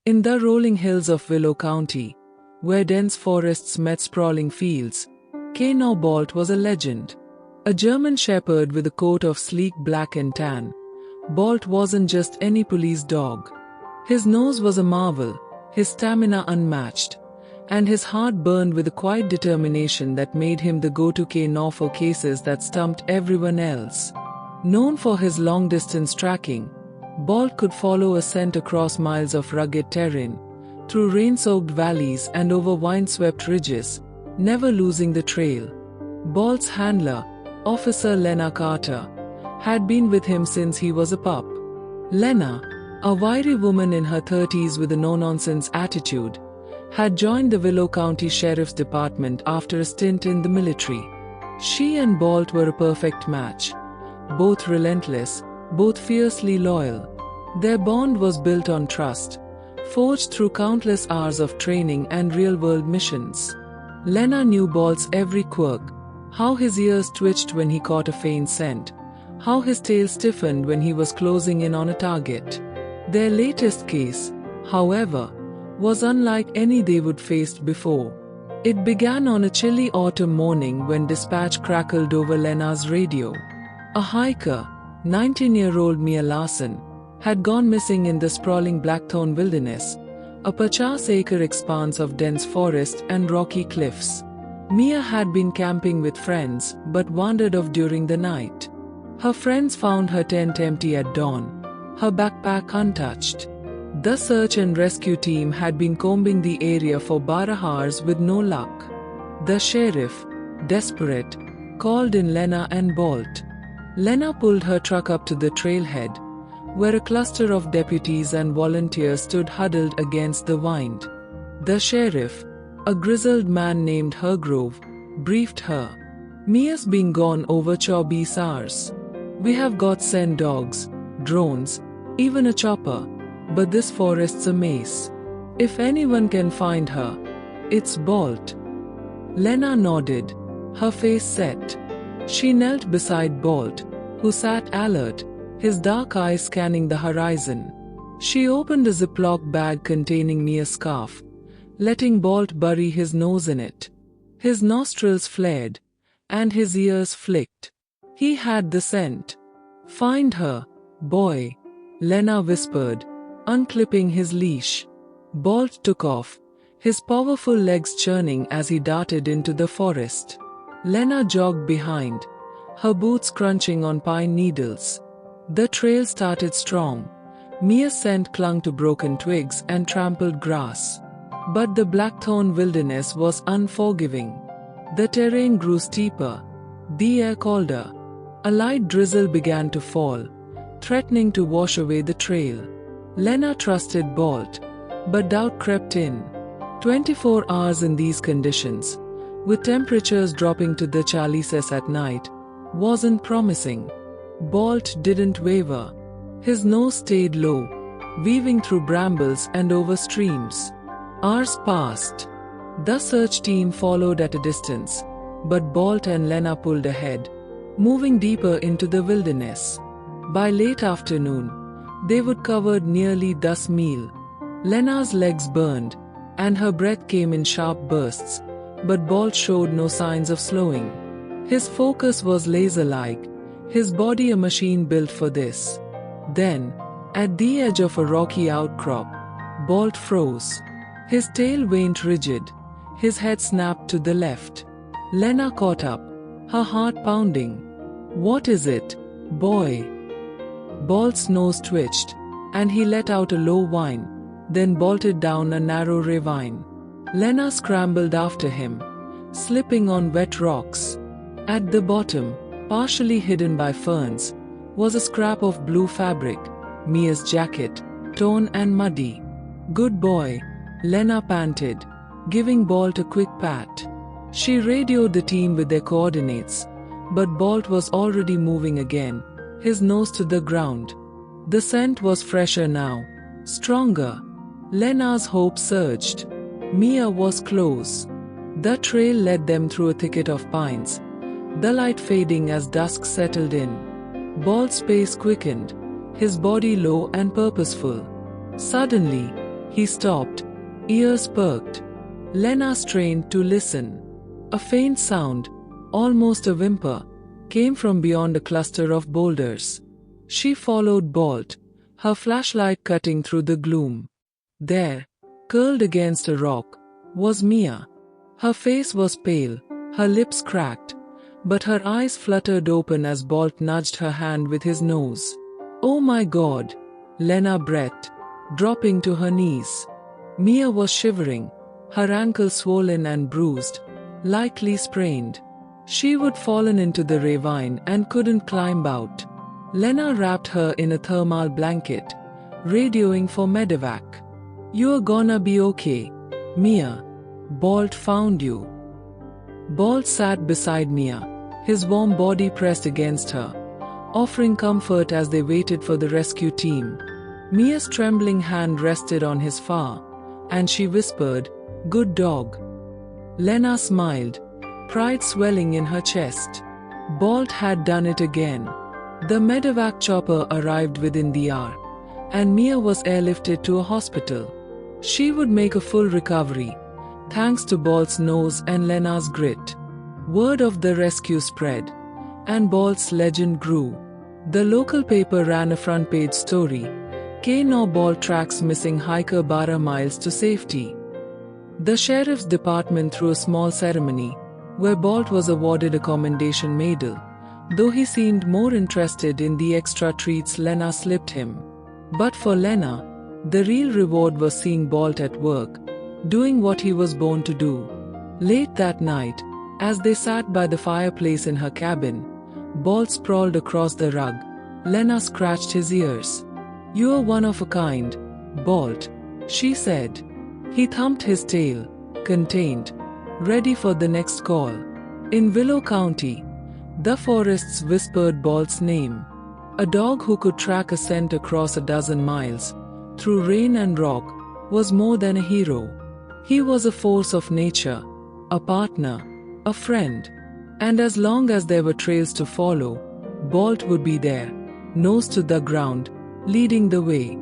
In the rolling hills of Willow County, where dense forests met sprawling fields, K. Bolt was a legend. A German shepherd with a coat of sleek black and tan, Bolt wasn't just any police dog. His nose was a marvel, his stamina unmatched, and his heart burned with a quiet determination that made him the go-to K. for cases that stumped everyone else. Known for his long-distance tracking, Bolt could follow a scent across miles of rugged terrain, through rain-soaked valleys and over wind-swept ridges, never losing the trail. Bolt's handler, Officer Lena Carter, had been with him since he was a pup. Lena, a wiry woman in her 30s with a no-nonsense attitude, had joined the Willow County Sheriff's Department after a stint in the military. She and Bolt were a perfect match. Both relentless, both fiercely loyal. Their bond was built on trust, forged through countless hours of training and real-world missions. Lena knew Bolt's every quirk, how his ears twitched when he caught a faint scent, how his tail stiffened when he was closing in on a target. Their latest case, however, was unlike any they would faced before. It began on a chilly autumn morning when dispatch crackled over Lena's radio. A hiker, 19-year-old Mia Larson, had gone missing in the sprawling Blackthorn Wilderness, a 50-acre expanse of dense forest and rocky cliffs. Mia had been camping with friends but wandered off during the night. Her friends found her tent empty at dawn, her backpack untouched. The search and rescue team had been combing the area for 12 hours with no luck. The sheriff, desperate, called in Lena and Bolt. Lena pulled her truck up to the trailhead, where a cluster of deputies and volunteers stood huddled against the wind. The sheriff, a grizzled man named Hargrove, briefed her. "Mia's been gone over 24 hours. We have got send dogs, drones, even a chopper, but this forest's a maze. If anyone can find her, it's Bolt." Lena nodded, her face set. She knelt beside Bolt, who sat alert, his dark eyes scanning the horizon. She opened a Ziploc bag containing Mia's scarf, letting Bolt bury his nose in it. His nostrils flared, and his ears flicked. He had the scent. "Find her, boy," Lena whispered, unclipping his leash. Bolt took off, his powerful legs churning as he darted into the forest. Lena jogged behind, her boots crunching on pine needles. The trail started strong. Mia's scent clung to broken twigs and trampled grass. But the Blackthorn Wilderness was unforgiving. The terrain grew steeper, the air colder. A light drizzle began to fall, threatening to wash away the trail. Lena trusted Bolt, but doubt crept in. 24 hours in these conditions, with temperatures dropping to the Charlies at night, wasn't promising. Bolt didn't waver. His nose stayed low, weaving through brambles and over streams. Hours passed. The search team followed at a distance, but Bolt and Lena pulled ahead, moving deeper into the wilderness. By late afternoon, they would covered nearly the mile. Lena's legs burned, and her breath came in sharp bursts, but Bolt showed no signs of slowing. His focus was laser-like, his body a machine built for this. Then, at the edge of a rocky outcrop, Bolt froze. His tail went rigid, his head snapped to the left. Lena caught up, her heart pounding. "What is it, boy?" Bolt's nose twitched, and he let out a low whine, then bolted down a narrow ravine. Lena scrambled after him, slipping on wet rocks. At the bottom, partially hidden by ferns, was a scrap of blue fabric, Mia's jacket, torn and muddy. "Good boy," Lena panted, giving Bolt a quick pat. She radioed the team with their coordinates, but Bolt was already moving again, his nose to the ground. The scent was fresher now, stronger. Lena's hope surged. Mia was close. The trail led them through a thicket of pines, the light fading as dusk settled in. Bolt's pace quickened, his body low and purposeful. Suddenly, He stopped, ears perked. Lena strained to listen. A faint sound, almost a whimper, came from beyond a cluster of boulders. She followed Bolt, her flashlight cutting through the gloom. There, curled against a rock, was Mia. Her face was pale, her lips cracked, but her eyes fluttered open as Bolt nudged her hand with his nose. "Oh my God!" Lena breathed, dropping to her knees. Mia was shivering, her ankle swollen and bruised, likely sprained. She would fallen into the ravine and couldn't climb out. Lena wrapped her in a thermal blanket, radioing for medevac. "You're gonna be okay, Mia. Bolt found you." Bolt sat beside Mia, his warm body pressed against her, offering comfort as they waited for the rescue team. Mia's trembling hand rested on his fur, and she whispered, "Good dog." Lena smiled, pride swelling in her chest. Bolt had done it again. The medevac chopper arrived within the hour, and Mia was airlifted to a hospital. She would make a full recovery, thanks to Bolt's nose and Lena's grit. Word of the rescue spread, and Bolt's legend grew. The local paper ran a front-page story, "K-Now Bolt tracks missing hiker 12 miles to safety." The sheriff's department threw a small ceremony, where Bolt was awarded a commendation medal, though he seemed more interested in the extra treats Lena slipped him. But for Lena, the real reward was seeing Bolt at work, doing what he was born to do. Late that night, as they sat by the fireplace in her cabin, Bolt sprawled across the rug. Lena scratched his ears. "You're one of a kind, Bolt," she said. He thumped his tail, contained, ready for the next call. In Willow County, the forests whispered Bolt's name. A dog who could track a scent across 12 miles, through rain and rock, was more than a hero. He was a force of nature, a partner, a friend. And as long as there were trails to follow, Bolt would be there, nose to the ground, leading the way.